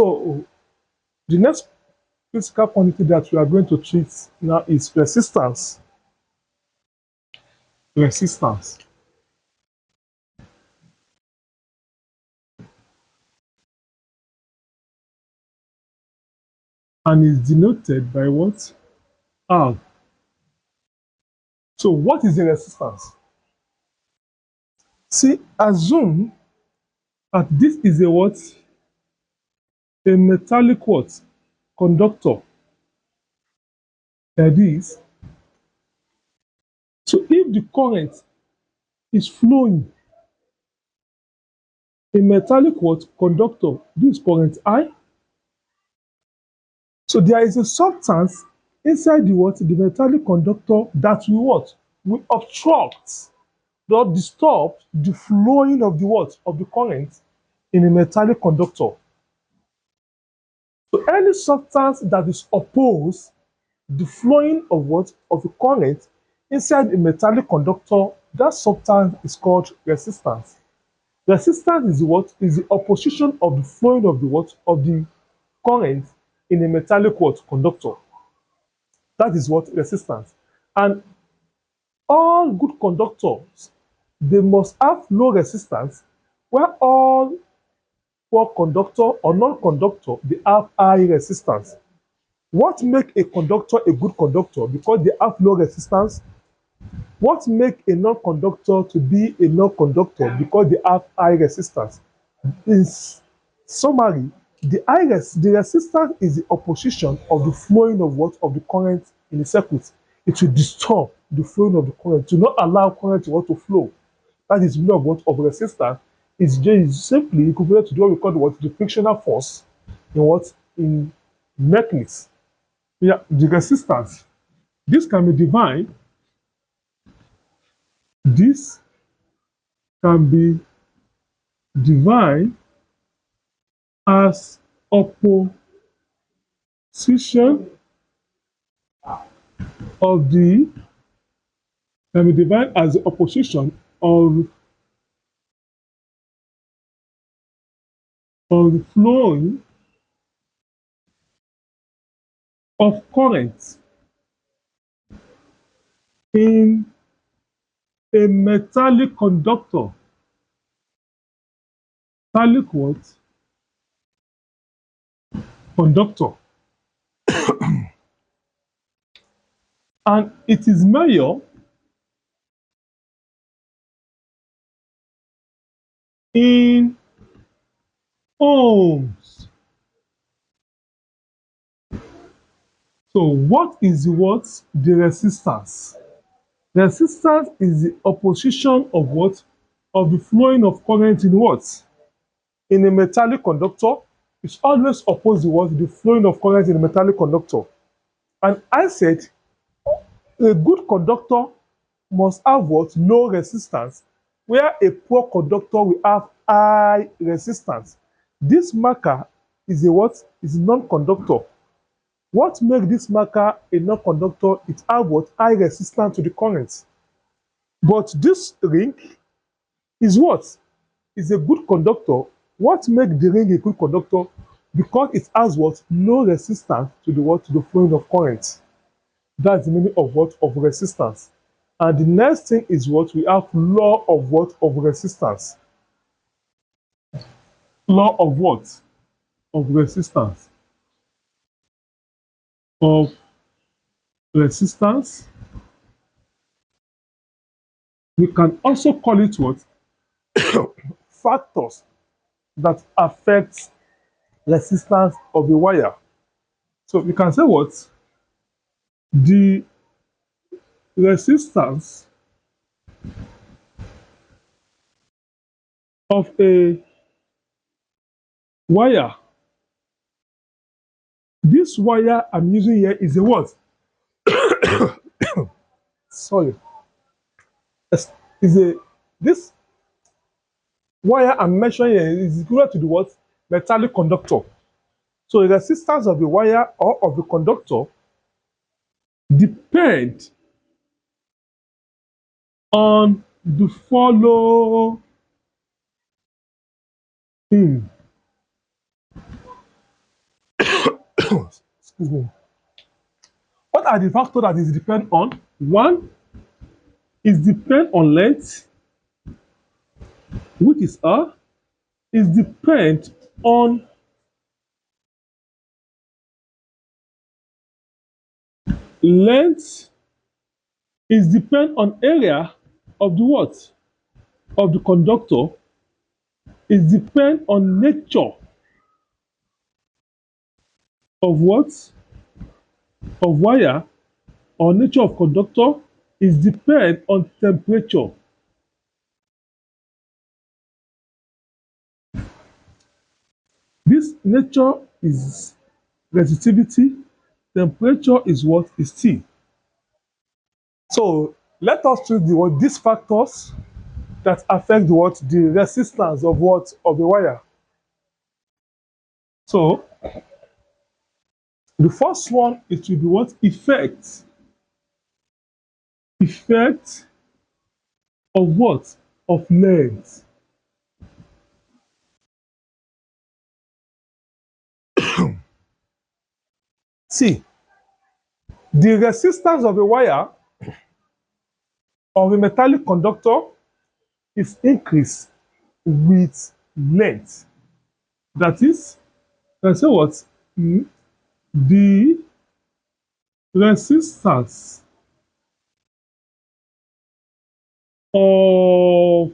So the next physical quantity that we are going to treat now is resistance. Resistance. And is denoted by what? R. So what is the resistance? See, assume that this is a what? A metallic what? Conductor. Like this. So if the current is flowing, a metallic what? Conductor, this current I. So there is a substance inside the what? The metallic conductor that will what? Will obstruct or disturb the flowing of the what? Of the current in a metallic conductor. So any substance that is opposed the flowing of what? Of the current inside a metallic conductor, that substance is called resistance. Resistance is what? Is the opposition of the flowing of the what? Of the current in a metallic what? Conductor. That is what? Resistance. And all good conductors, they must have low resistance, where all poor conductor or non-conductor, they have high resistance. What make a conductor a good conductor? Because they have low resistance. What make a non-conductor to be a non-conductor? Because they have high resistance. In summary, the resistance is the opposition of the flowing of what? Of the current in the circuit. It will disturb the flowing of the current, to not allow current to want to flow. That is the meaning of what? Of resistance. It's just simply equivalent to what we call what? The frictional force in what? In mechanics. Yeah, the resistance. This can be defined. This can be defined as opposition of the can be defined as the opposition of the flowing of current in a metallic conductor. Metallic what? Conductor. And it is measured in ohms. So what is what? The resistance. Resistance is the opposition of what? Of the flowing of current in what? In a metallic conductor. It's always opposed to what? The flowing of current in a metallic conductor. And I said, a good conductor must have what? Low resistance, where a poor conductor will have high resistance. This marker is a what? Is a non-conductor. What makes this marker a non-conductor? It has what? High resistance to the current. But this ring is what? Is a good conductor. What makes the ring a good conductor? Because it has what? Low resistance to the what? To the flowing of current. That's the meaning of what? Of resistance. And the next thing is what? We have law of what? Of resistance. Law of what? Of resistance. Of resistance. We can also call it what? Factors that affect resistance of the wire. So we can say what? The resistance of a wire. This wire I'm using here is a what? Sorry. Is a this wire I'm measuring here is equal to the what? Metallic conductor. So the resistance of the wire or of the conductor depend on the following. excuse me. What are the factors that is depend on? One is depend on length, which is R, is depend on length, is depend on area of the what? Of the conductor, is depend on nature of what? Of wire, or nature of conductor, is depend on temperature. This nature is resistivity, temperature is what? Is T. So let us choose the what? These factors that affect what? The resistance of what? Of the wire. So the first one, it will be what? Effect. Effect of what? Of length. See, the resistance of a wire of a metallic conductor is increased with length. That is, let's say what? The resistance of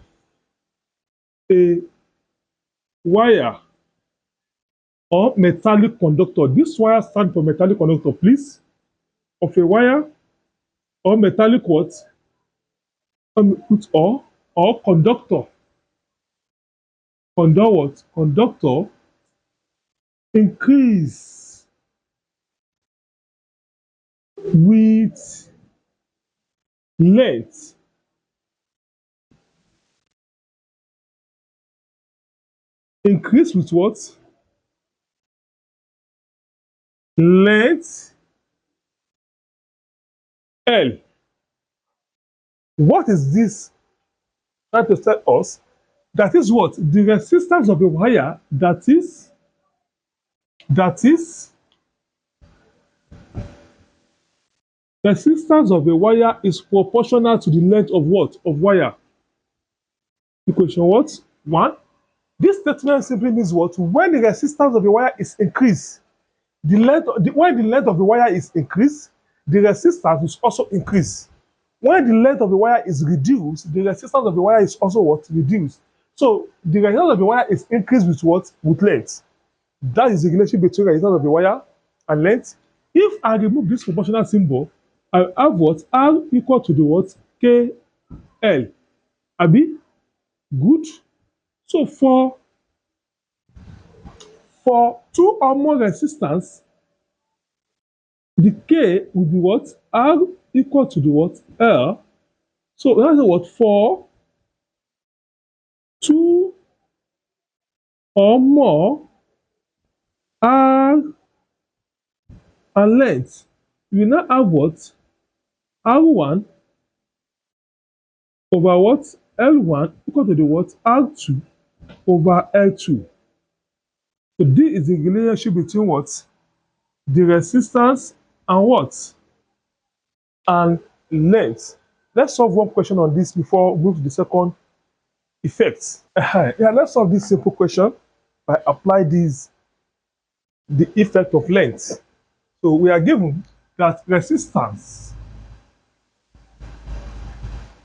a wire or metallic conductor. This wire stands for metallic conductor, please. Of a wire or metallic what? Put or conductor. Conductor what? Conductor increase with length. Increase with what? Length L. What is this trying to tell us? That is what? The resistance of a wire that is resistance of a wire is proportional to the length of what? Of wire. Equation what? 1. This statement simply means what? When the resistance of the wire is increased, when the length of the wire is increased, the resistance is also increased. When the length of the wire is reduced, the resistance of the wire is also what? Reduced. So the resistance of the wire is increased with what? With length. That is the relation between resistance of the wire and length. If I remove this proportional symbol, I have what? R equal to the what? KL. Abi? Good. So for two or more resistance, the K will be what? R equal to the what? L. So that's what? For two or more R and length, we now have what? R1 over what? L1 equal to the what? R2 over L2. So this is the relationship between what? The resistance and what? And length. Let's solve one question on this before we move to the second effect. Yeah, let's solve this simple question by apply the effect of length. So we are given that resistance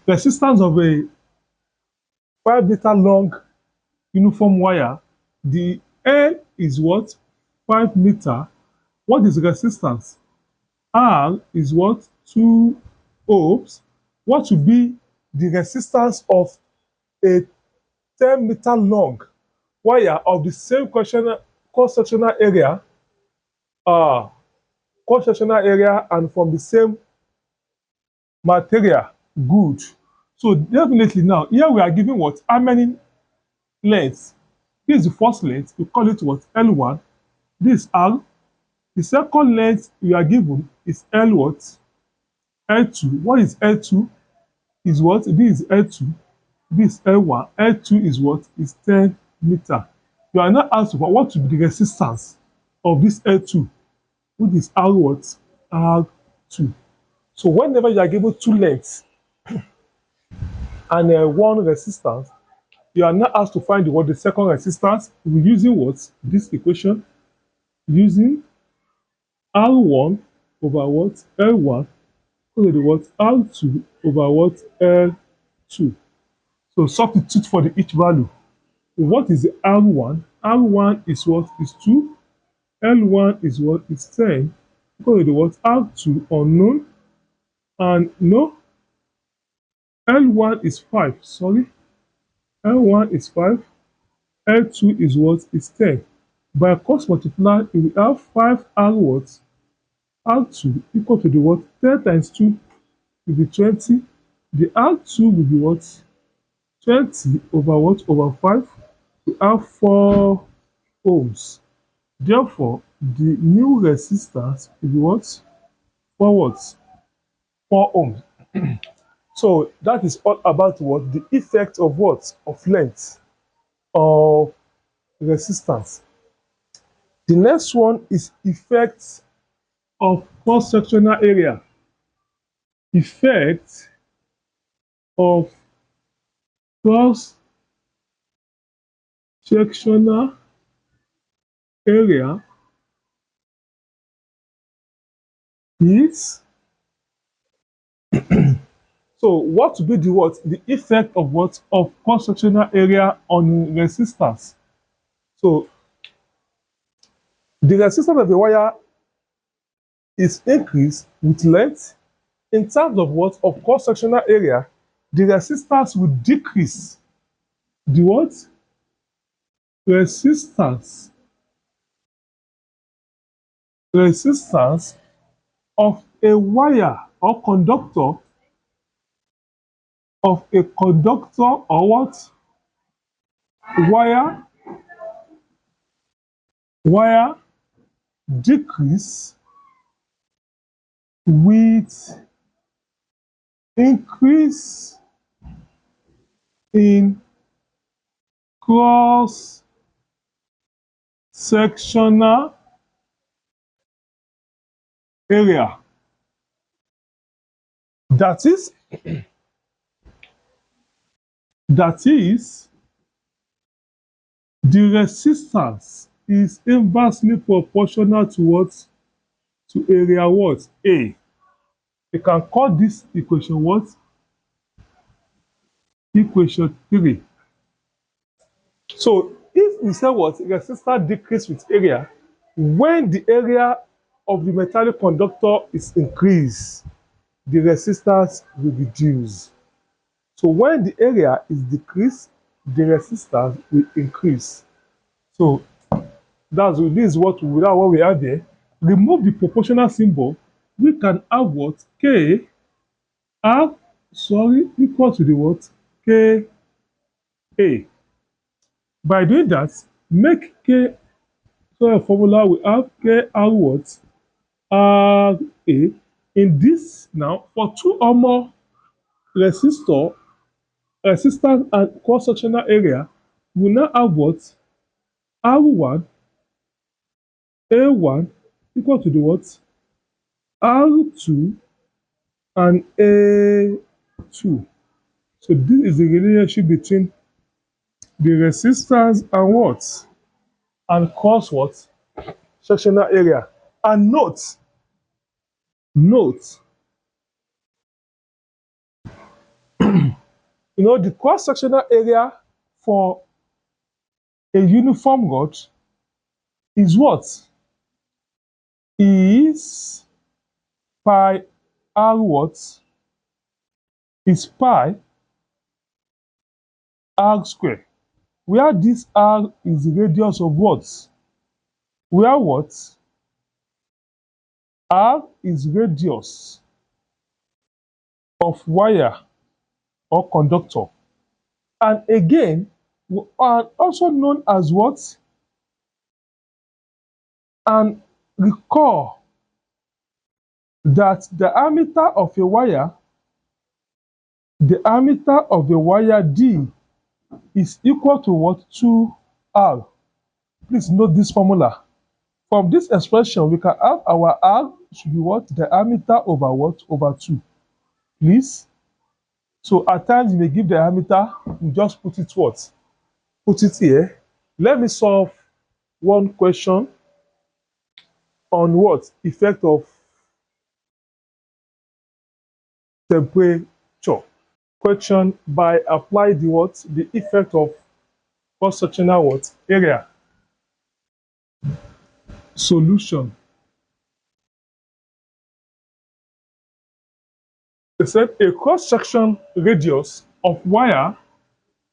of a 5 meter long uniform wire, the L is what? 5 meter. What is resistance? R is what? 2 ohms. What would be the resistance of a 10-meter long wire of the same cross-sectional area, and from the same material? Good. So definitely now, here we are given what? How many lengths? This is the first length. We call it what? L1. This is R. The second length we are given is L what? L2. What is L2? Is what? This is L2. This is L1. L2 is what? Is 10 meter. You are now asked what will be the resistance of this L2. which is R what? R2. So whenever you are given two lengths and one resistance, you are now asked to find the second resistance. We're using what? This equation, using R1 over what? L1 equal to the what? R2 over what? L2. So substitute for the each value. What is the R1? R1 is what? Is 2. L1 is what? Is 10. Equal to the what? R2 unknown. And no, L1 is 5. Sorry. L1 is 5. L2 is what? Is 10. By cross multiply, we have 5 R what? R2 equal to the what? 10 times 2 will be 20. The R2 will be what? 20 over what? Over 5. We have 4 ohms. Therefore, the new resistance will be what? 4 what? 4 ohms. So that is all about what? The effect of what? Of length of resistance. The next one is effect of cross-sectional area. Effect of cross-sectional area is, so what will be the what? The effect of what? Of cross-sectional area on resistance. So the resistance of the wire is increased with length. In terms of what? Of cross-sectional area, the resistance will decrease. The what? Resistance. Resistance of a wire or conductor, of a conductor or what? Wire decrease with increase in cross sectional area. That is, the resistance is inversely proportional to what? To area what? A. You can call this equation what? Equation 3. So if we say what? Resistance decrease with area, when the area of the metallic conductor is increased, the resistance will reduce. So when the area is decreased, the resistance will increase. So this is what we have there. Remove the proportional symbol, we can have what? K R, equal to the what? K A. By doing that, make K, so a formula we have K R what? R A. In this now, for two or more resistance and cross-sectional area, we now have what? R1, A1 equal to the what? R2 and A2. So this is the relationship between the resistance and what? And cross what? Sectional area. And note, the cross-sectional area for a uniform rod is what? Is pi r what? Is pi r square. Where this r is the radius of what? Where what? R is radius of wire or conductor. And again, we are also known as what? And recall that the diameter of a wire D is equal to what? 2R. Please note this formula. From this expression, we can have our R should be what? Diameter over what? Over 2. Please. So at times you may give diameter, you just put it what? Put it here. Let me solve one question on what? Effect of temperature. Question by apply the what? The effect of cross-sectional what? Area. Solution. They said a cross-section radius of wire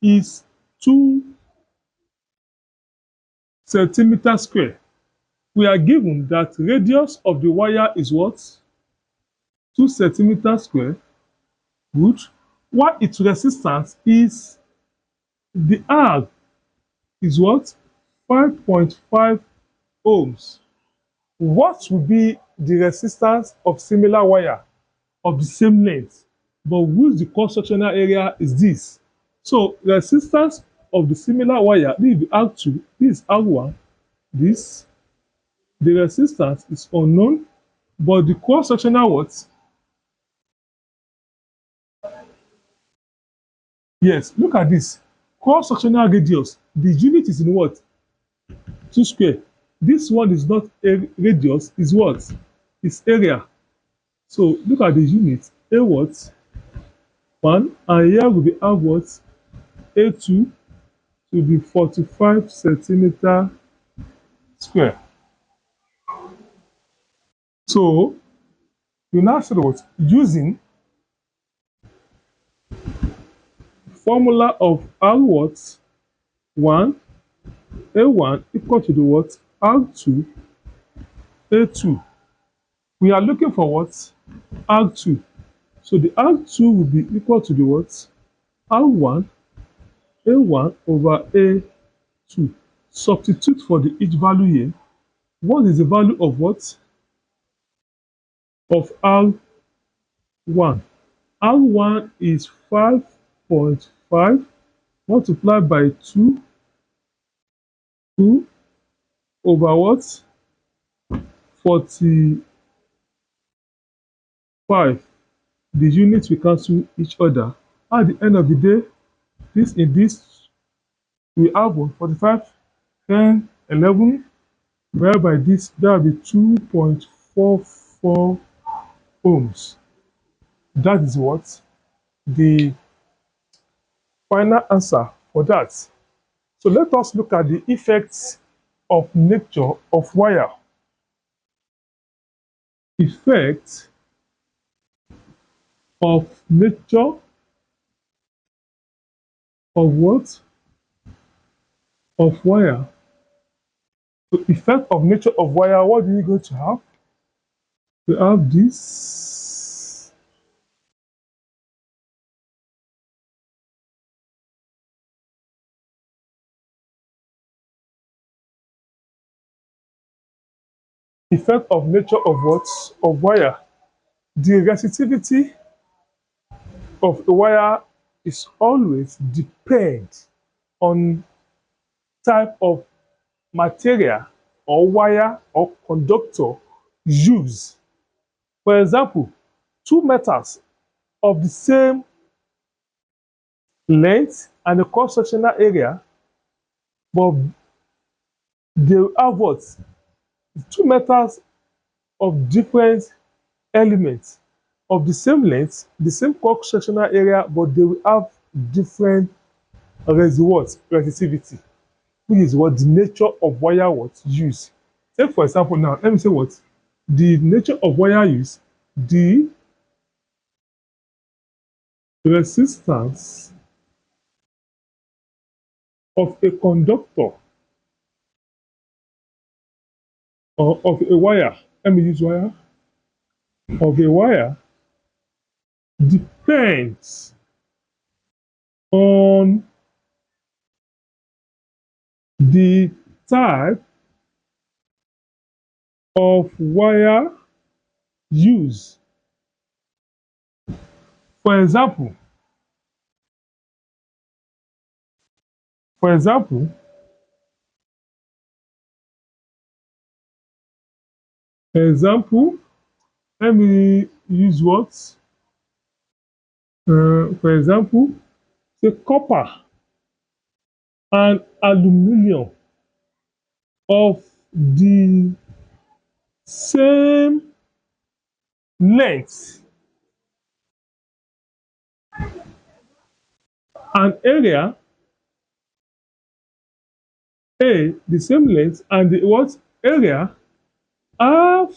is 2 centimeters square. We are given that radius of the wire is what? 2 centimeters square. Good. While its resistance is the R is what? 5.5 ohms. What will be the resistance of similar wire of the same length, but whose the cross-sectional area is this? So resistance of the similar wire, this is the R2, this is R1, this, the resistance is unknown, but the cross-sectional what? Yes, look at this. Cross-sectional radius, the unit is in what? 2 square. This one is not a radius, is what? It's area. So look at the unit. A what? 1, and here will be R what? A2 will be 45 centimeter square. So you now say what? Using formula of R what? 1, A1 equal to the what? R2, A2. We are looking for what? R2. So the R2 will be equal to the what? R1, A1 over A2. Substitute for the each value here. What is the value of what? Of R1. R1 is 5.5 multiplied by 2, 2 over what? 45. The units will cancel each other. At the end of the day, this in this, we have 45, 10, 11, whereby this, that will be 2.44 ohms. That is what? The final answer for that. So let us look at the effects of nature of wire. Effect of nature of what? Of wire. So effect of nature of wire, what do you going to have? We have this. Effect of nature of what? Of wire. The resistivity of a wire is always depend on type of material or wire or conductor used. For example, two metals of the same length and the cross-sectional area, but they have what? Two metals of different elements of the same length, the same cross-sectional area, but they will have different resistivity, which is what the nature of wire what use. Take for example now, let me say what the nature of wire use, the resistance of a conductor or of a wire. Let me use wire of a wire depends on the type of wire used. For example, for example, Example, let me use what? For example, say copper and aluminium of the same length and area, the same length and the what area have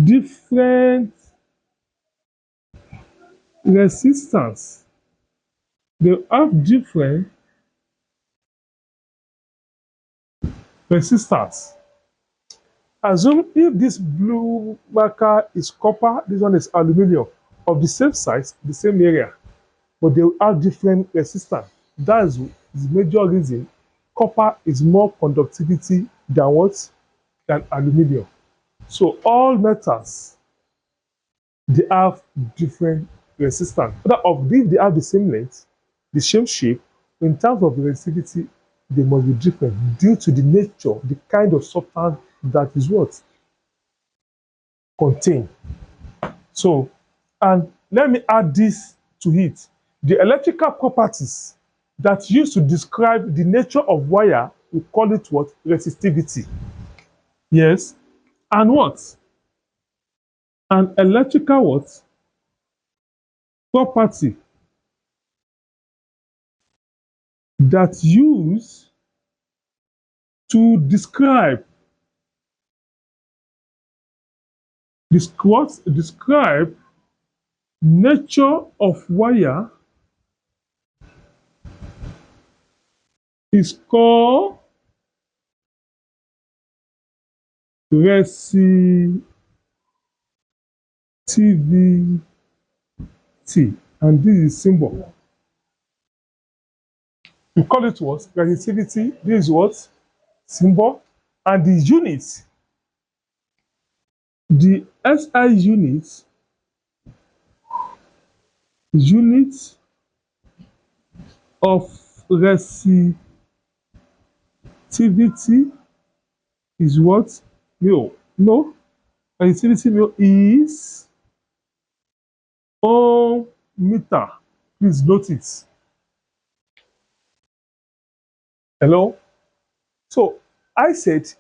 different resistance. They have different resistance. Assume if this blue marker is copper, this one is aluminium, of the same size, the same area, but they will have different resistance. That's the major reason copper is more conductivity than what? Than aluminium. So all metals, they have different resistance. But if they have the same length, the same shape, in terms of resistivity, they must be different due to the nature, the kind of substance that is what? Contained. So, and let me add this to it. The electrical properties that used to describe the nature of wire, we call it what? Resistivity. Yes. And what? An electrical what? Property that use to describe describe nature of wire is called resistivity. And this is symbol. We call it what? Resistivity. This is what? Symbol. And the unit, the SI unit of resistivity is what? No. Resistivity is meter. Please note it. Hello? So I said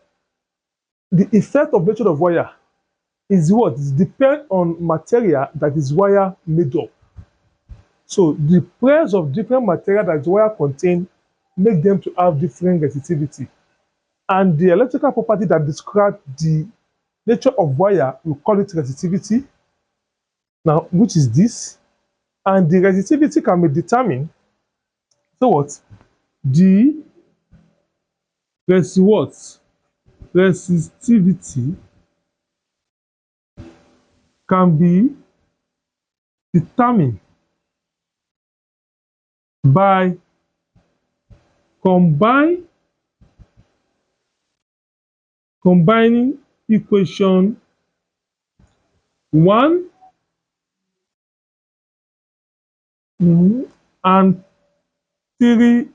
the effect of nature of wire is what? It depends on material that is wire made up. So the pairs of different material that wire contain make them to have different resistivity. And the electrical property that describe the nature of wire, we call it resistivity. Now, which is this? And the resistivity can be determined. So what? The resistivity can be determined by combining equation 1 and 3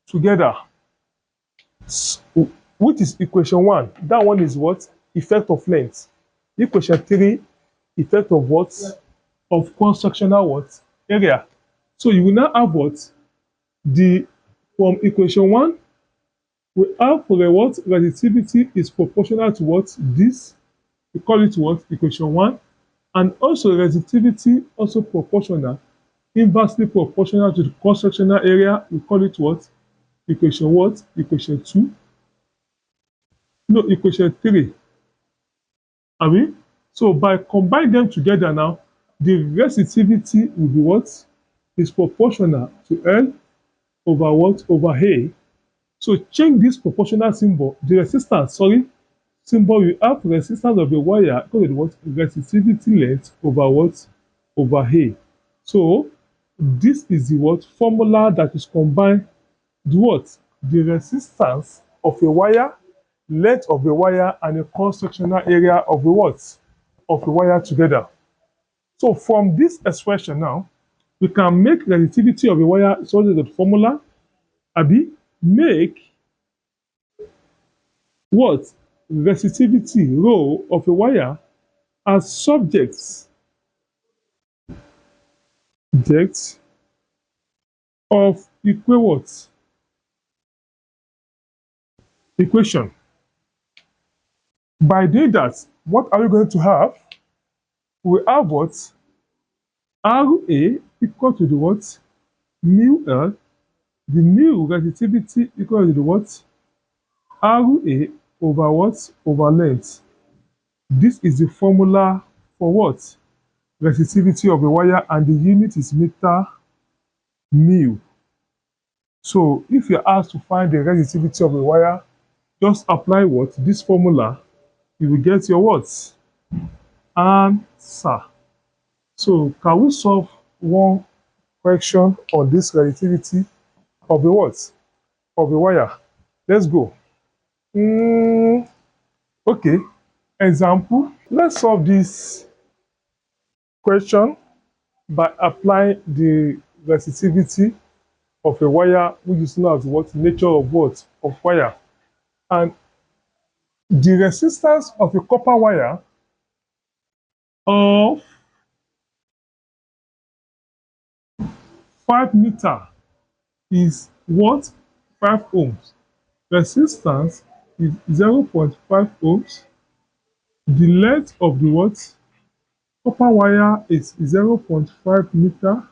together. Which is equation 1? That one is what? Effect of length. Equation 3, effect of what? Of cross-sectional what? Area. So you will now have what? From equation 1, we have for the what? Resistivity is proportional to what? This. We call it what? Equation 1. And also resistivity also proportional, inversely proportional to the cross-sectional area. We call it what? Equation what? Equation 2. No, equation 3. I mean, so by combining them together now, the resistivity will be what? Is proportional to L over what? Over A. So change this proportional symbol, the resistance, symbol we have resistance of the wire equal to what? Resistivity length over what? Over A. So this is the what? Formula that is combined the what? The resistance of a wire, length of the wire, and a cross-sectional area of the what? Of the wire together. So from this expression now, we can make resistivity of a wire so that the formula, make what? resistivity rho of a wire as subjects depth of what? Equation. By doing that, what are we going to have? We have what? RA equal to the what? Mu L. The new resistivity equal to the what? RA over what? Over length. This is the formula for what? Resistivity of a wire, and the unit is meter mu. So if you're asked to find the resistivity of a wire, just apply what? This formula. You will get your what? Answer. So can we solve one question on this resistivity of a what? Of a wire? Let's go. Okay. Example. Let's solve this question by applying the resistivity of a wire, which is known as what? Nature of what? Of wire. And the resistance of a copper wire of 5 meter is what? 5 ohms. Resistance is 0.5 ohms. The length of the what? Copper wire is 0.5 meter.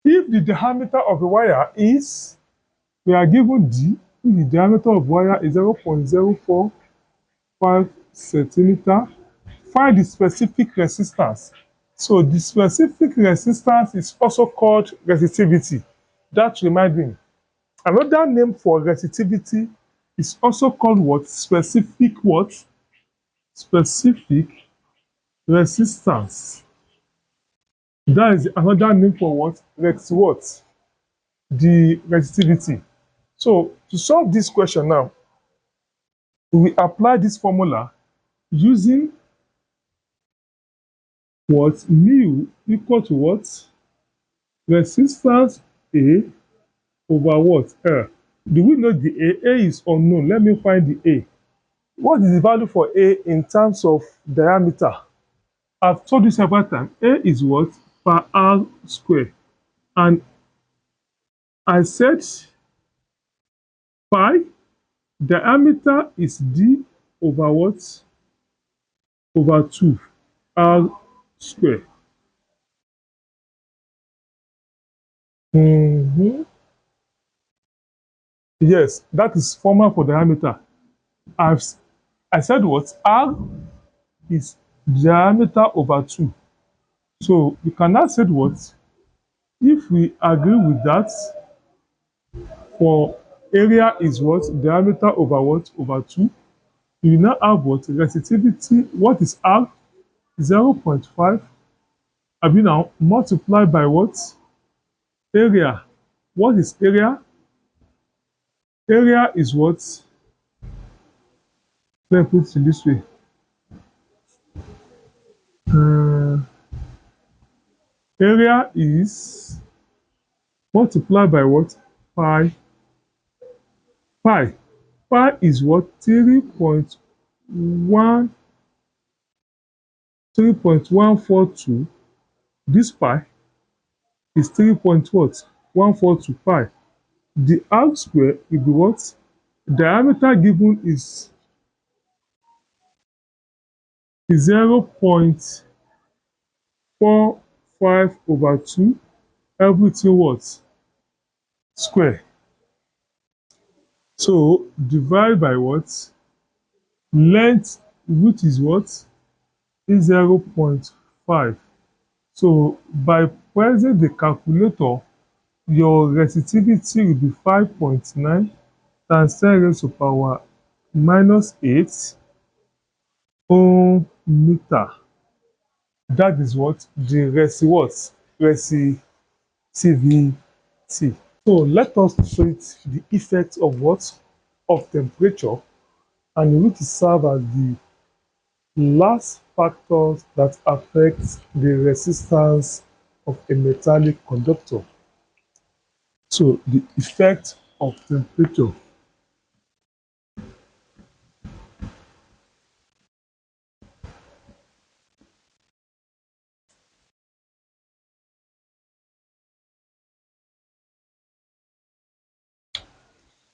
If the diameter of the wire is, we are given D, if the diameter of wire is 0.045 centimeter, find the specific resistance. So the specific resistance is also called resistivity. That reminds me. Another name for resistivity is also called what? Specific what? Specific resistance. That is another name for what? What? The resistivity. So to solve this question now, we apply this formula using what? Mu equal to what? Resistance A over what? L. Do we know the A? A is unknown. Let me find the A. What is the value for A in terms of diameter? I've told you several times. A is what? Per R square. And I said pi, diameter is D over what? Over 2 R square. Yes, that is formula for diameter. I said what? R is diameter over 2. So we can now say what? If we agree with that, for area is what? Diameter over what? Over 2. You now have what? Resistivity. What is R? 0.5. Have you now multiplied by what? Area. What is area? Area is what? Let me put it in this way. Area is multiplied by what? Pi. Pi. Pi is what? 3.142. This pi is 3.142 pi. The R square will be what? Diameter given is 0.45 over 2. Everything what? Square. So divide by what? Length, which is what? Is 0.5. So by pressing the calculator, your resistivity will be 5.9 times 10 raised to power minus 8 ohm meter. That is what? The resistivity. So let us treat the effect of what? Of temperature, and which serve as the last factors that affect the resistance of a metallic conductor. So the effect of temperature.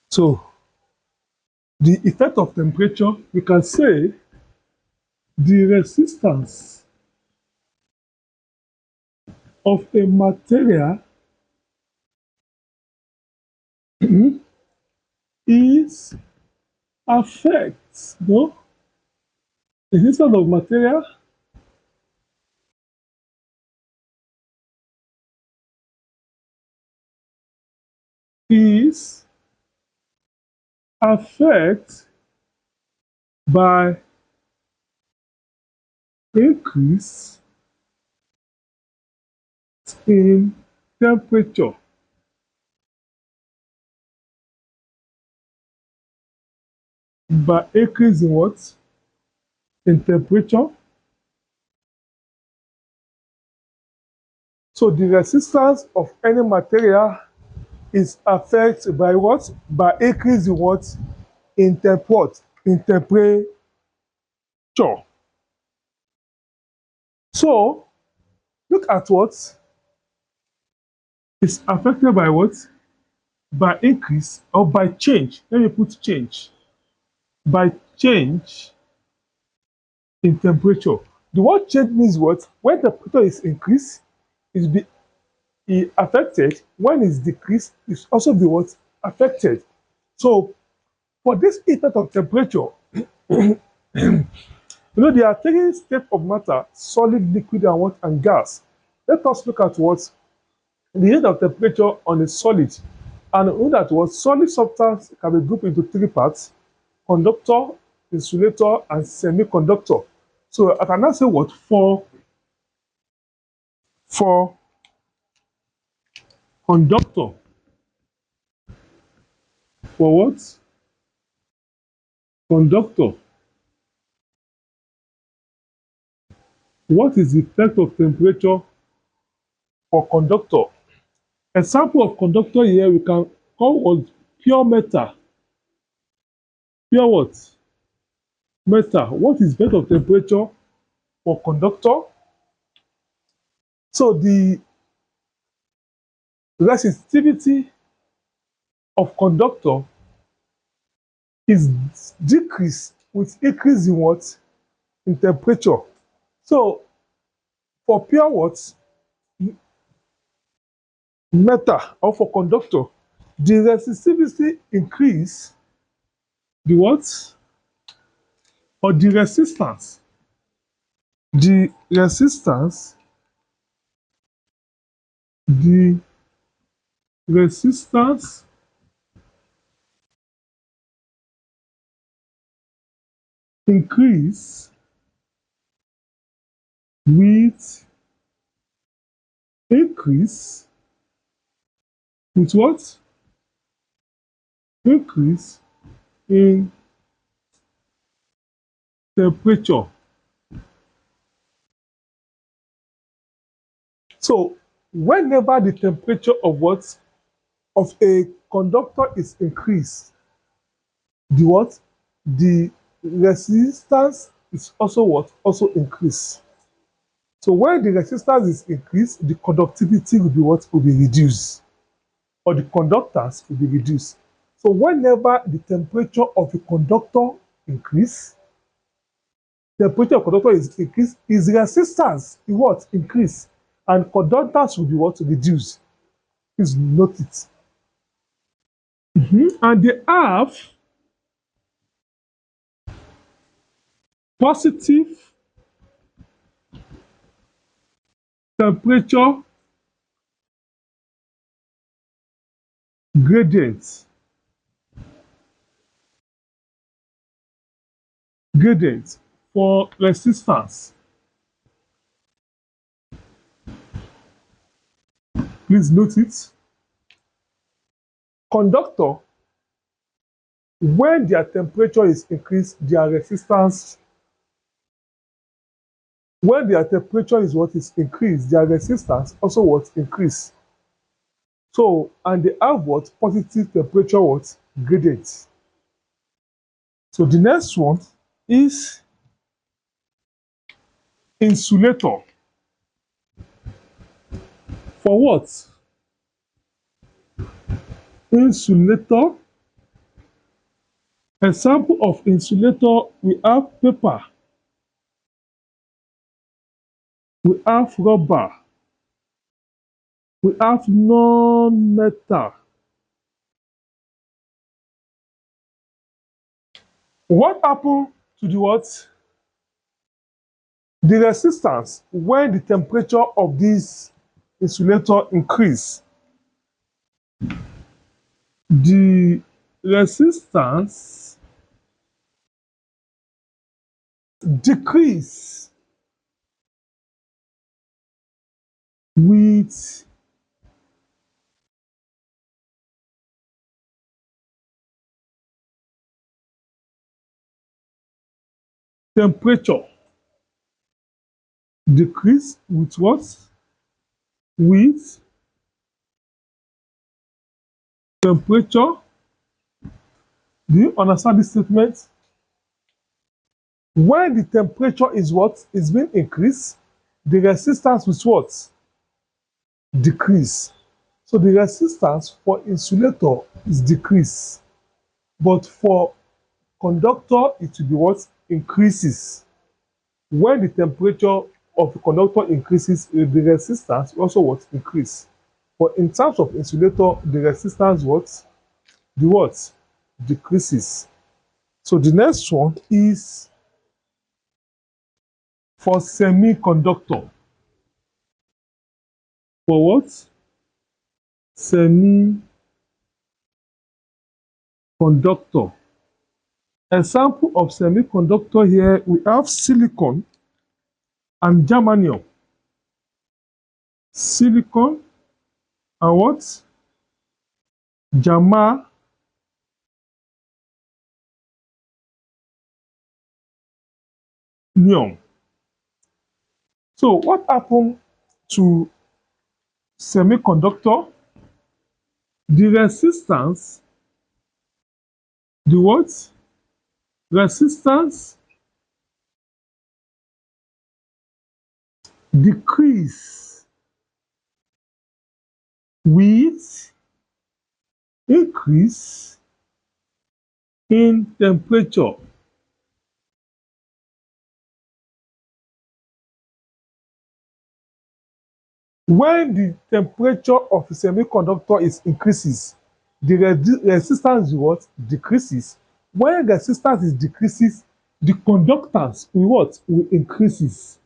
So the effect of temperature, we can say the resistance of a material is affects, no? The resistance of material is affected by increase in temperature. By increase in what? In temperature. So the resistance of any material is affected by what? By increase in what? In what? In temperature. So look at what is affected by what? By increase or by change. Let me put change. By change in temperature. The word change means what? When temperature is increased, is be affected. When it's decreased, it's also be what? Affected. So for this effect of temperature, there are three states of matter: solid, liquid, and what? And gas. Let us look at what the rate of temperature on a solid. And know that what solid substance can be grouped into three parts: conductor, insulator, and semiconductor. So I can now say what for conductor, for what? Conductor. What is the effect of temperature for conductor? Example of conductor here we can call what? Pure metal. Pure what? Metal. What is effect of temperature for conductor? So the resistivity of conductor is decreased with increase in what? In temperature. So for pure what? Metal or for conductor, the resistivity increase the what? Or the resistance. The resistance, the resistance increase with increase with what? Increase in temperature. So whenever the temperature of what? Of a conductor is increased, the what? The resistance is also what? Also increase. So when the resistance is increased, the conductivity will be what? Will be reduced, or the conductance will be reduced. So whenever the temperature of a conductor increase, temperature of conductor is increased, is resistance is what? Increase, and conductance will be what? Reduce. Please note it. And they have positive temperature gradient. Gradient for resistance. Please note it. Conductor, when their temperature is increased, their resistance, when their temperature is what is increased, their resistance also what? Increase. So, and they have what? Positive temperature what? Gradient. So the next one is insulator. For what? Insulator Example of insulator, we have paper, we have rubber, we have non-metal. What happen to the what? The resistance when the temperature of this insulator increase. The resistance decrease with temperature. Decrease with what? With temperature. Do you understand this statement? When the temperature is what? Is being increased, the resistance with what? Decrease. So the resistance for insulator is decrease. But for conductor, it will be what? Increases. When the temperature of the conductor increases, the resistance also what? Increase. But in terms of insulator, the resistance what? The what? Decreases. So the next one is for semiconductor. For what? Semiconductor. Example of semiconductor here, we have silicon and germanium. Silicon and what? Germanium. So what happened to semiconductor? The resistance, the what? Resistance decrease with increase in temperature. When the temperature of the semiconductor is increases, the resistance what? Decreases. When resistance is decreases, the conductance will what? Will increases.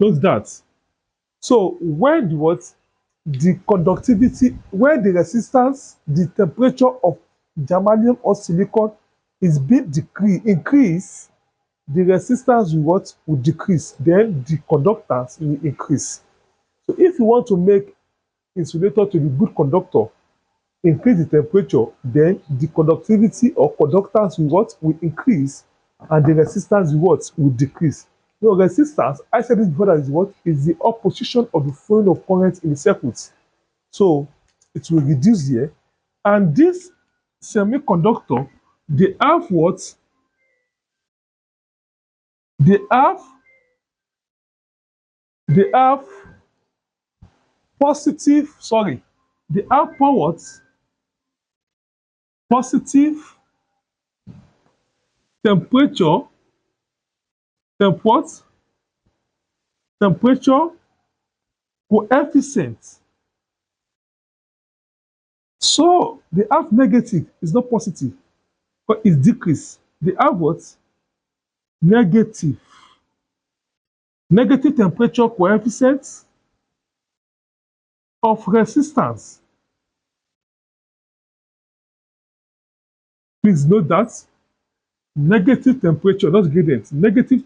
Just that. So when the what? The conductivity, when the resistance, the temperature of germanium or silicon is being increase, the resistance will what? Will decrease. Then the conductance will increase. So if you want to make insulator to be good conductor, increase the temperature, then the conductivity or conductance will what? Will increase, and the resistance will what? Will decrease. You know, resistance, I said this before, that is what? Is the opposition of the flowing of current in the circuit. So it will reduce here. And this semiconductor, they have what? They have they have positive, sorry, they have what? Positive temperature, what? Temperature coefficient. So they have negative, it's not positive, but it's decrease. They have what? Negative. Negative temperature coefficient of resistance. Please note that negative temperature, not gradient, negative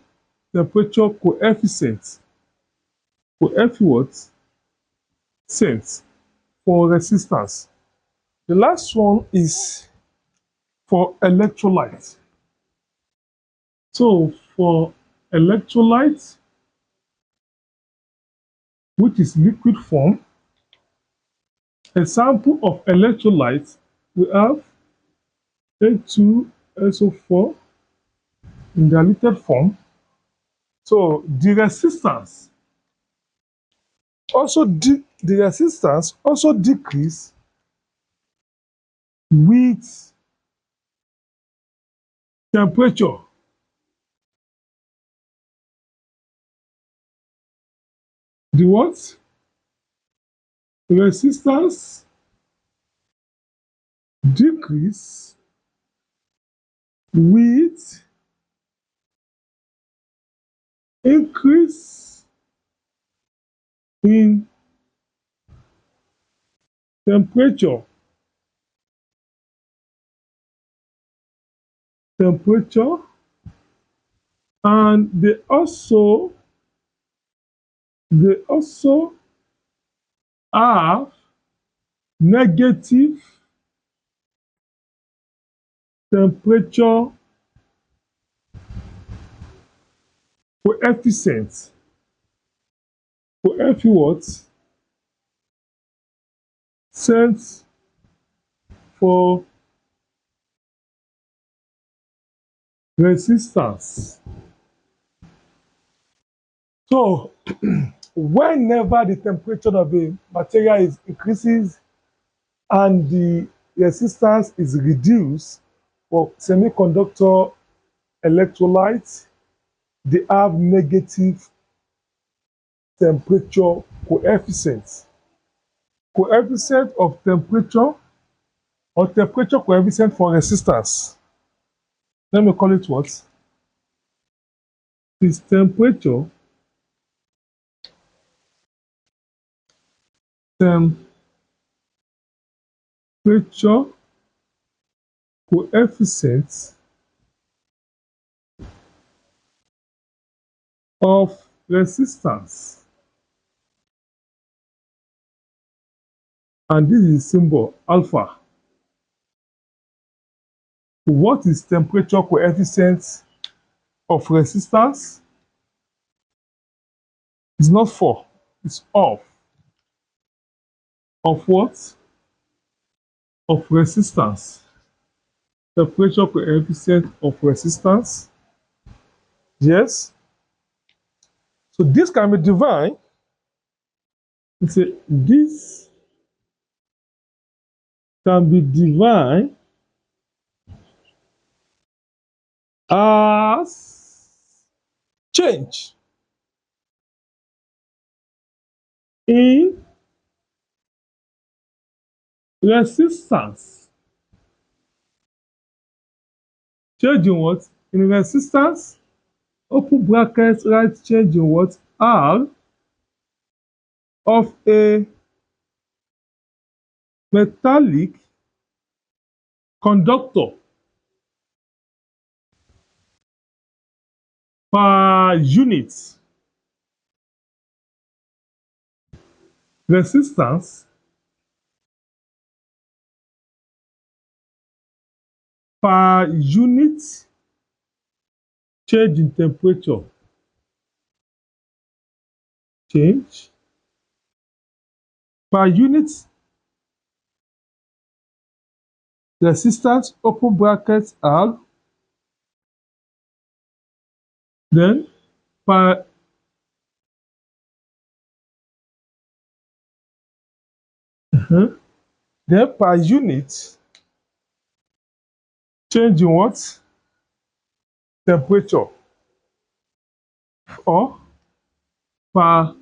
temperature coefficient. Coefficient for resistance. The last one is for electrolyte. So for electrolyte, which is liquid form, example of electrolyte, we have H2SO4 in diluted form. So the resistance also decrease with temperature. The what? Resistance decrease with increase in temperature. Temperature, and they also have negative temperature coefficient. Coefficient what? Cent for resistance. So whenever the temperature of a material is increases and the resistance is reduced for semiconductor electrolytes, they have negative temperature coefficient. Coefficient of temperature or temperature coefficient for resistance. Let me call it what? Is temperature temperature coefficient of resistance. And this is the symbol alpha. What is temperature coefficient of resistance? It's not 4, it's of. Of what? Of resistance. Temperature coefficient of resistance. Yes. So this can be defined. This can be defined as change in resistance. Change in what? In resistance. Open brackets, write change in what? R of a metallic conductor per unit resistance per unit change in temperature. Change per unit resistance, open brackets R, then per then per unit change in what? Temperature, or per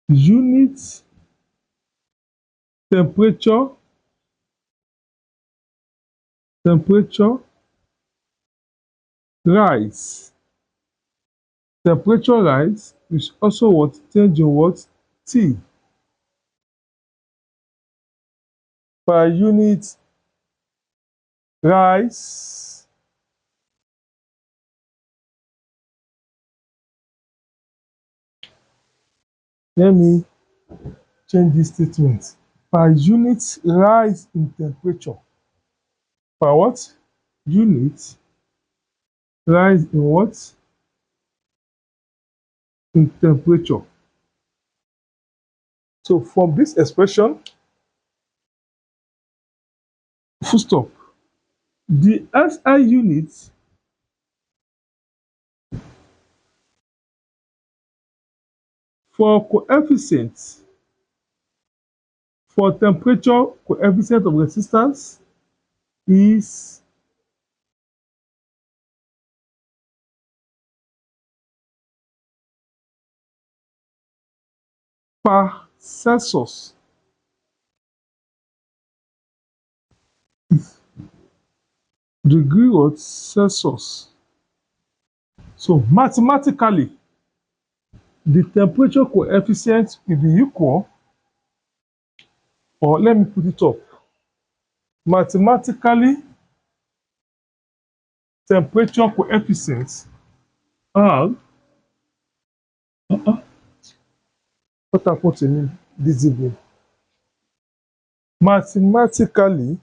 unit temperature rise. Temperature rise is also what? Change in what? T per unit rise. Let me change this statement. Per unit rise in temperature. Per what? Unit rise in what? In temperature. So from this expression, full stop, the SI unit for coefficient For temperature, coefficient of resistance is per Celsius. Degree what? Celsius. So mathematically, the temperature coefficient will be equal, or let me put it up. Mathematically, temperature coefficient are what happened to me this evening? Mathematically,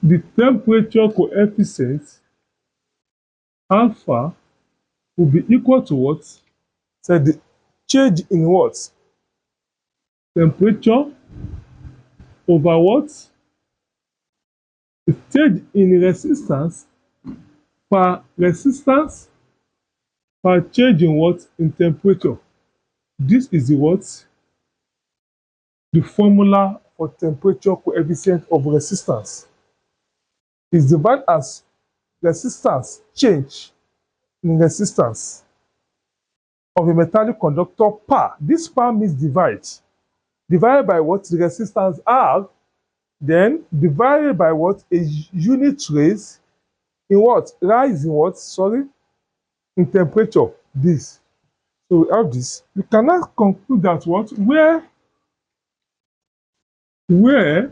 the temperature coefficient alpha will be equal to what? So the change in what? Temperature over what? The change in resistance per change in what? In temperature. This is the what? The formula for temperature coefficient of resistance. Is defined as resistance change in resistance of a metallic conductor per. This per means divide. Divided by what the resistance R, then divided by what a unit raise in what? Rise in what? Sorry, in temperature. This. So we have this. We cannot conclude that what? Where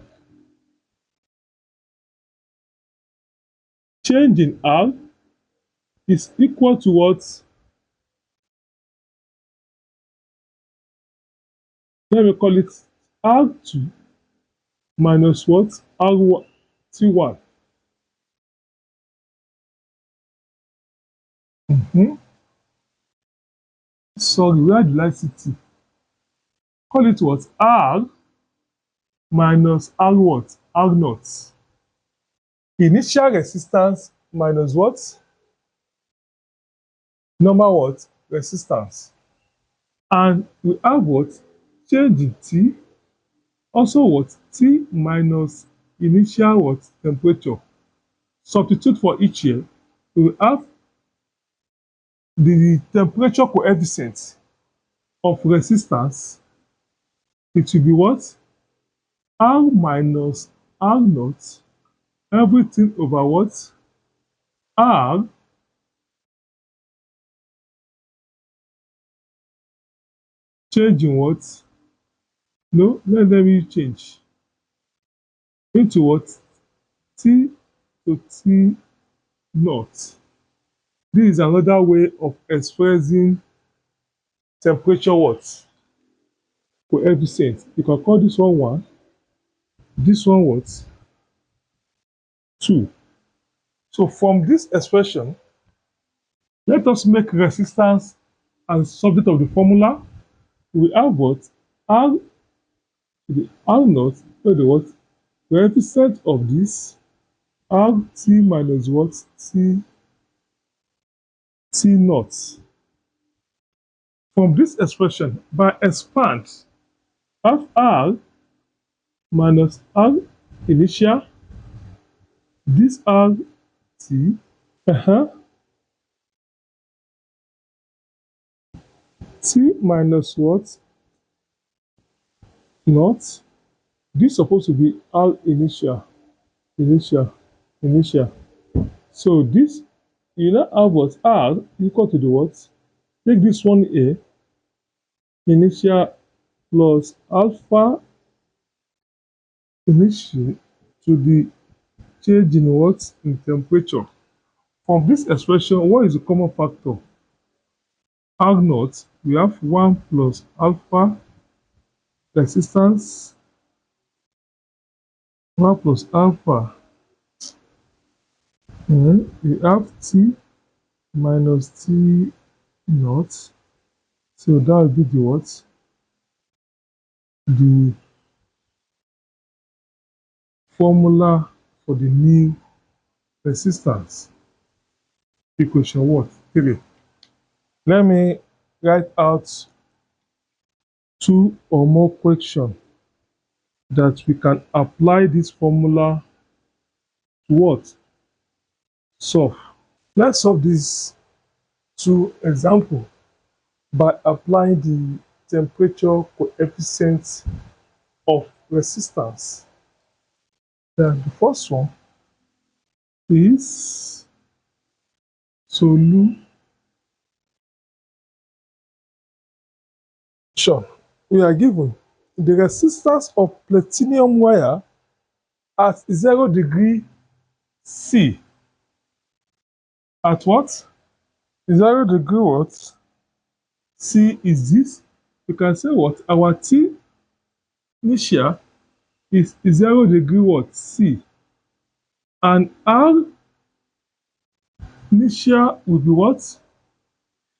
change in R is equal to what? Let me call it R2 minus what? R1 T1. Sorry, where did I see T? Call it what? R minus R what? R naught. Initial resistance minus what? Normal what? Resistance. And we have what? Change in T. Also what? T minus initial what? Temperature. Substitute for each here. We will have the temperature coefficient of resistance. It will be what? R minus R naught. Everything over what? R change in what? No, let me change into what? T to T naught. This is another way of expressing temperature what? Coefficient. You can call this one 1, this one what? 2. So from this expression, let us make resistance as subject of the formula. We have what? R to the R naught to the what? Coefficient of this RT minus what? T naught. From this expression, by expand, have R minus R initial, this RT, T minus what? Naught. This is supposed to be R initial, initial, initial. So this, you now have what? R equal to the what? Take this one A, initial plus alpha initial to the change in what? In temperature. From this expression, what is the common factor? R naught, we have 1 plus alpha resistance, 1 plus alpha, and we have T minus T naught. So that will be the what? The formula for the new resistance. Equation what? 3. Let me write out 2 or more questions that we can apply this formula to what? Solve. Let's solve these two examples by applying the temperature coefficient of resistance. Then the first one is solution. We are given the resistance of platinum wire at 0 degree C. At what? 0 degree what? C is this. We can say what? Our T initial is 0 degree what? C. And R initial will be what?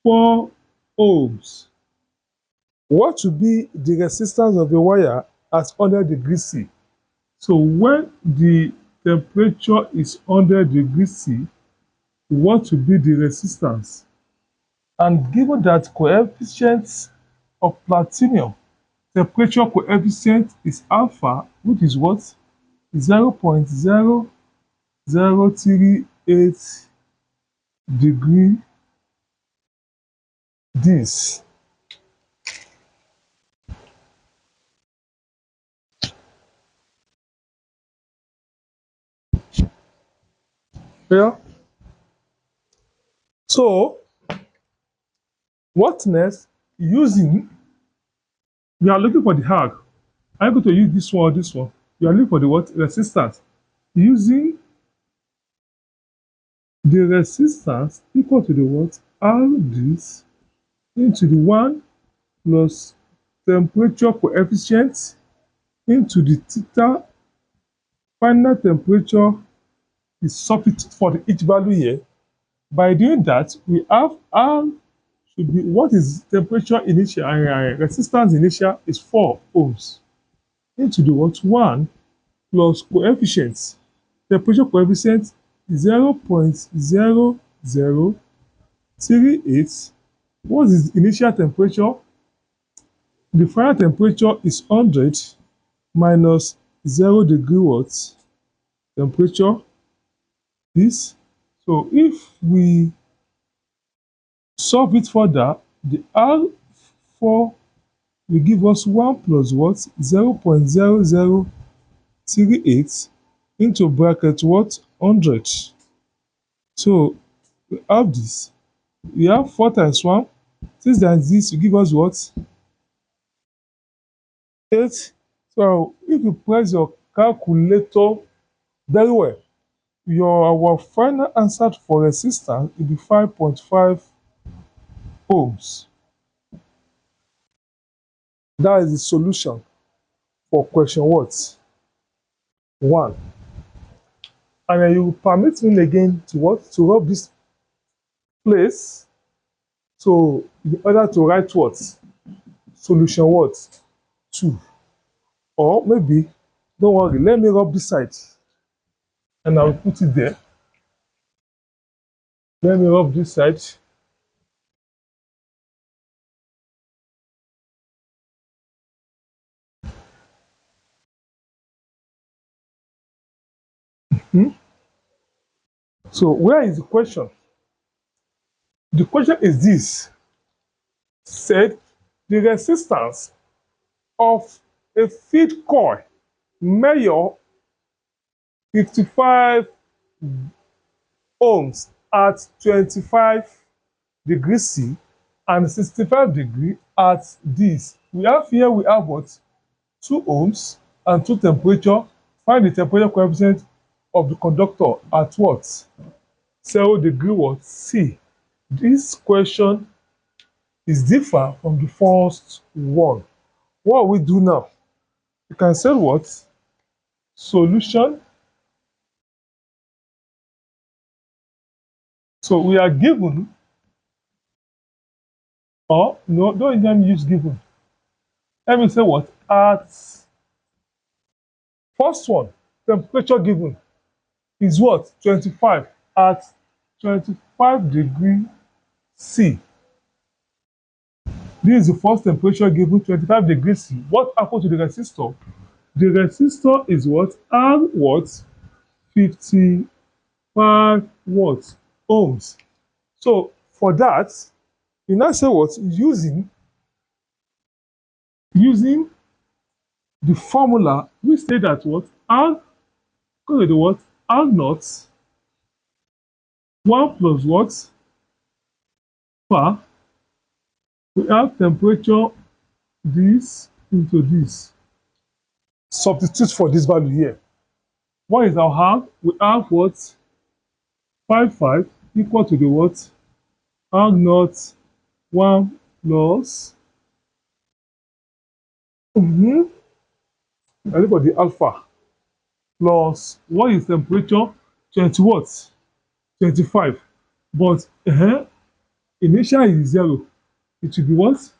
4 ohms. What will be the resistance of the wire at 100 degrees C? So when the temperature is 100 degrees C, what will be the resistance? And given that coefficient of platinum, temperature coefficient is alpha, which is what? 0.0038 degree this. Yeah. So what next? Using, we are looking for the arc. I'm going to use this one or this one. We are looking for the what? Resistance. Using the resistance equal to the what? R this into the 1 plus temperature coefficient into the theta final temperature is substitute for the each value here. By doing that, we have R should be what is temperature initial and resistance initial is 4 ohms into the what? 1 plus coefficient. Temperature coefficient is 0.0038. What is initial temperature? The final temperature is 100 minus 0 degree what? Temperature. This. So if we solve it further, the R4 will give us 1 plus what? 0.0038 into bracket what? 100. So we have this. We have 4 times 1. 6 times this will give us what? 8. So if you press your calculator very well, our final answer for resistance will be 5.5 ohms. That is the solution for question what? 1. And then you permit me again to what? To rub this place. So in order to write what? Solution what? 2. Or maybe, don't worry, let me rub this side. And I will put it there. Let me rub this side. So where is the question? The question is this. Said the resistance of a feed coil measure 55 ohms at 25 degrees C and 65 degree at this. We have what? 2 ohms and 2 temperature. Find the temperature coefficient of the conductor at what? 0 degree what? C. This question is different from the first one. What we do now? You can say what? Solution. So we are given, or no, don't even use given. Let me say what? At first one, temperature given is what? 25 at 25 degree C. This is the first temperature given, 25 degrees C. What happened to the resistor? The resistor is what? R what? 55 what? Ohms. So for that, you now say what? Using the formula, we say that what? R, go to the what? R naught, 1 plus what? Far, we have temperature this into this. Substitute for this value here. What is our R? We have what? 55 equal to the what? R naught 1 plus. I look at the alpha plus what is temperature? 20 what? 25. But initial is 0. It should be what?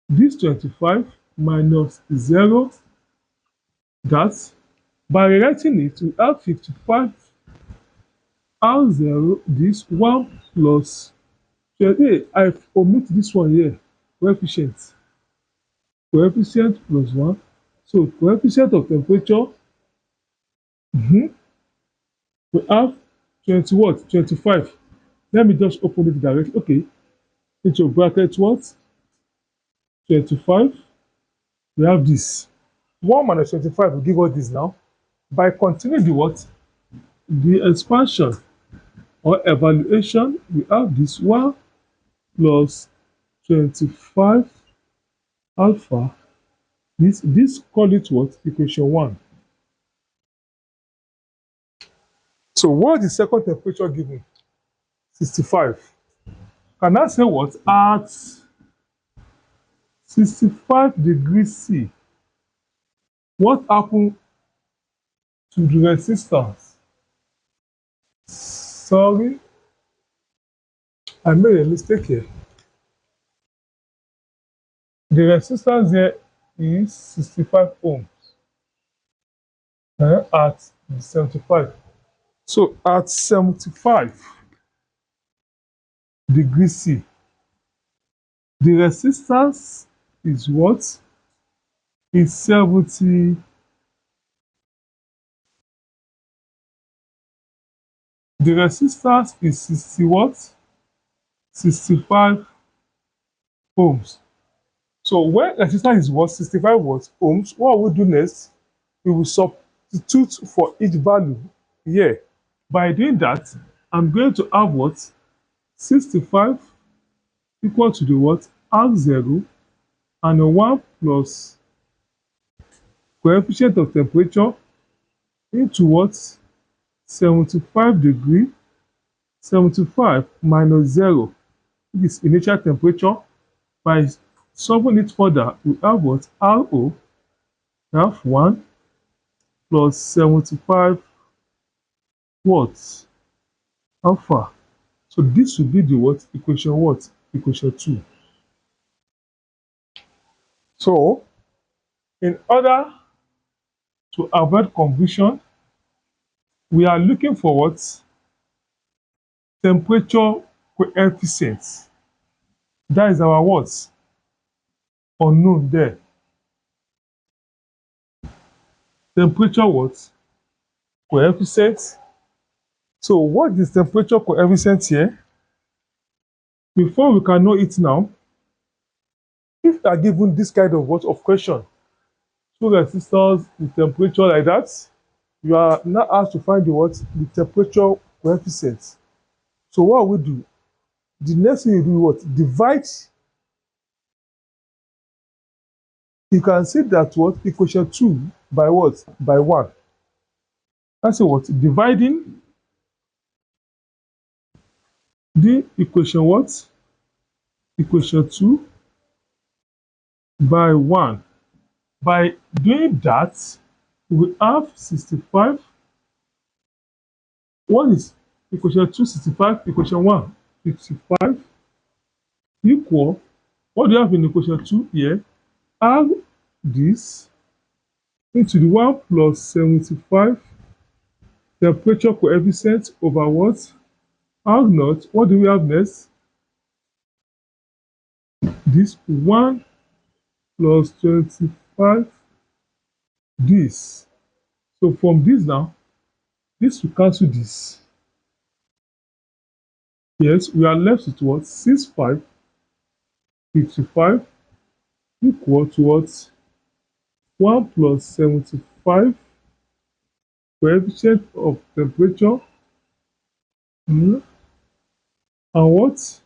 This 25 minus 0. That by rewriting it, we have 55 R0, this 1 plus 20. I've omit this one here. Coefficient. Coefficient plus 1. So coefficient of temperature, we have 20 what? 25. Let me just open it directly. Okay. Into bracket what? 25. We have this. 1 minus 25 will give us this now. By continuing the what? The expansion or evaluation, we have this 1 plus 25 alpha. This call it what? Equation 1. So what is the second temperature given? 65. Can I say what? At 65 degrees C, what happened to the resistance? Sorry, I made a mistake here. The resistance here is 65 ohms at 75. So at 75 degrees C, the resistance is what? Is 70. The resistance is 60 what? 65 ohms. So when resistance is what? 65 what? Ohms, what we do next? We will substitute for each value here. By doing that, I'm going to have what? 65 equal to the what? R0 and a 1 plus coefficient of temperature into what? 75 degree. 75 minus 0 is initial temperature. By solving it further, we have what? RO, we have 1 plus 75 watts alpha. So this will be the what? Equation what? Equation 2. So in order to avoid confusion, we are looking for what? Temperature coefficient. That is our what? Unknown there. Temperature what? Coefficient. So what is temperature coefficient here? Before we can know it now, if you are given this kind of what of question, two resistors with temperature like that, you are now asked to find the what? The temperature coefficient. So what we do? The next thing you do what? Divide. You can see that what? Equation 2 by what? By 1. That's what? Dividing the equation what? Equation 2 by 1. By doing that, we have 65. What is equation 2, 65? Equation 1, 55 equal. What do you have in equation 2 here? Add this into the 1 plus 75 temperature coefficient over what? R naught. What do we have next? This 1 plus 25 this. So from this now, this will cancel this. Yes, we are left with what? 6555 equal to what? 1 plus 75 coefficient of temperature, and what?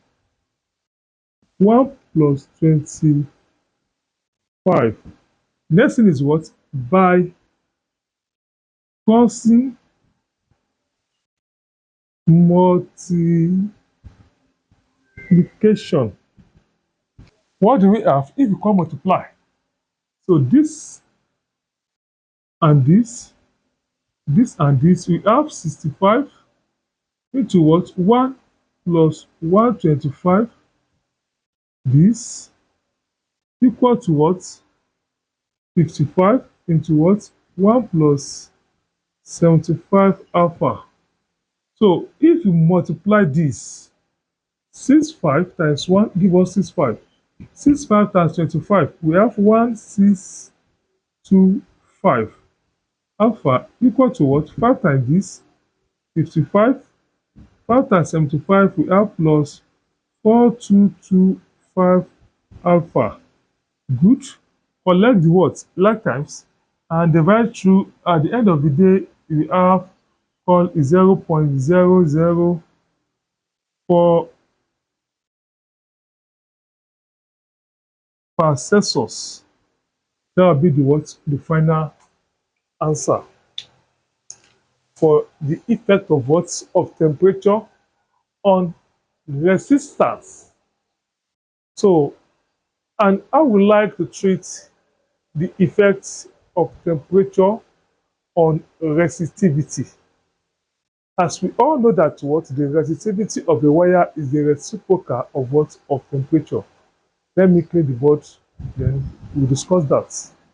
1 plus 25. Next thing is what? By crossing multiplication. What do we have if you come multiply? So and this and this, we have 65 into what? 1 plus 125. This equal to what? 55 into what? 1 plus 75 alpha. So if you multiply this, 65 times 1 give us 65. 65 times 25, we have 1625 alpha equal to what? 5 times this, 55. 5 times 75, we have plus 4225 alpha. Good. Collect the what? Like times and divide through. At the end of the day, we have called 0.004 per Celsius. That will be the what? The final answer for the effect of what? Of temperature on resistance. So, and I would like to treat the effects of temperature on resistivity. As we all know that what? The resistivity of the wire is the reciprocal of what? Of temperature. Let me clear the board, then we'll discuss that.